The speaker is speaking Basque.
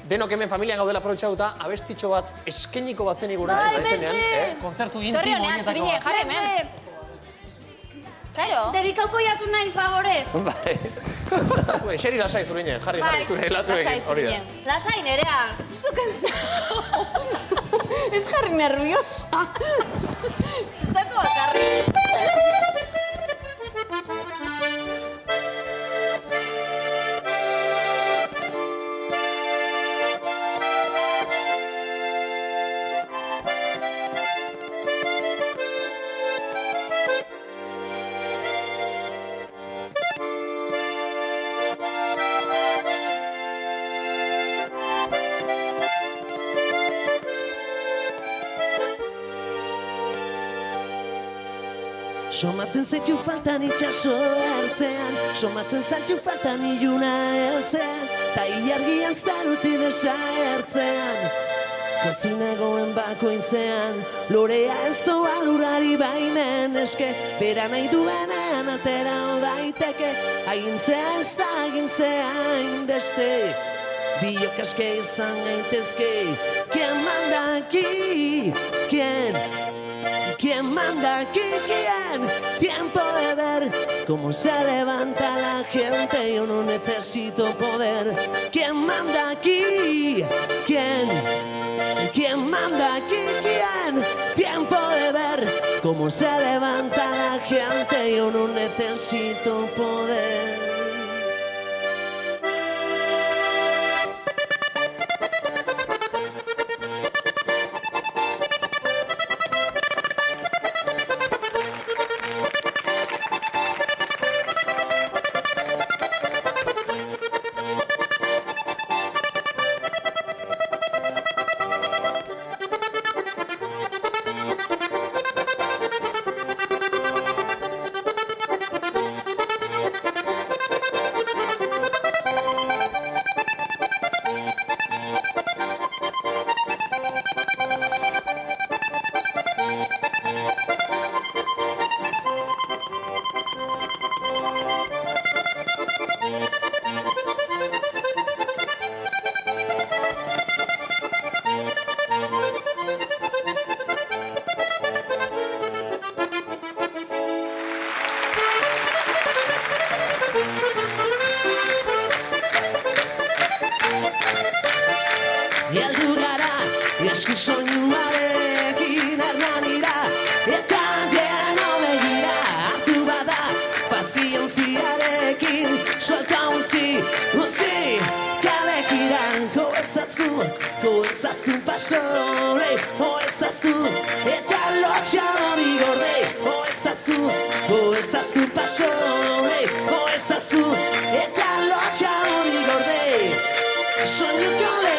denok hemen familian gaudela aprobetxatuta, abestitxo bat eskeniko bazen igurantxe zaizenean. Kontzertu Torri intimo honean, horietako zurine, bat. jarri hemen. Claro. Dedikauko jatu nahi favorez. Bale. Xeri lasai zurine, jarri, zure helatu Lasai, egin. Hori da. zurine. Lasai, nerea. Ez jarri nerviosa. Zutako bakarri. Somatzen zaitu faltan itxaso ertzean, somatzen zaitu faltan iluna heltzean, ta ilargian zaruti desa ertzean. Kozinegoen bakoitzean, lorea ez doa lurrari baimen eske, bera nahi duenean atera daiteke, agintzea ez da agintzea hainbeste, biok aske izan gaitezke. ¿Quién manda aquí? ¿Quién manda aquí? ¿Quién? Tiempo de ver cómo se levanta la gente. Yo no necesito poder. ¿Quién manda aquí? ¿Quién manda aquí? ¿Quién? Tiempo de ver cómo se levanta la gente. Yo no necesito poder. Heldu gara, esku soinuarekin hernanira, eta deno begira hartu bada, pazientziarekin, suelta utzi, kalekira, goezazu pasore, oezazu, eta lotxa hori gorde, goezazu pasore, oezazu, eta lotxa hori gorde, soinu kale.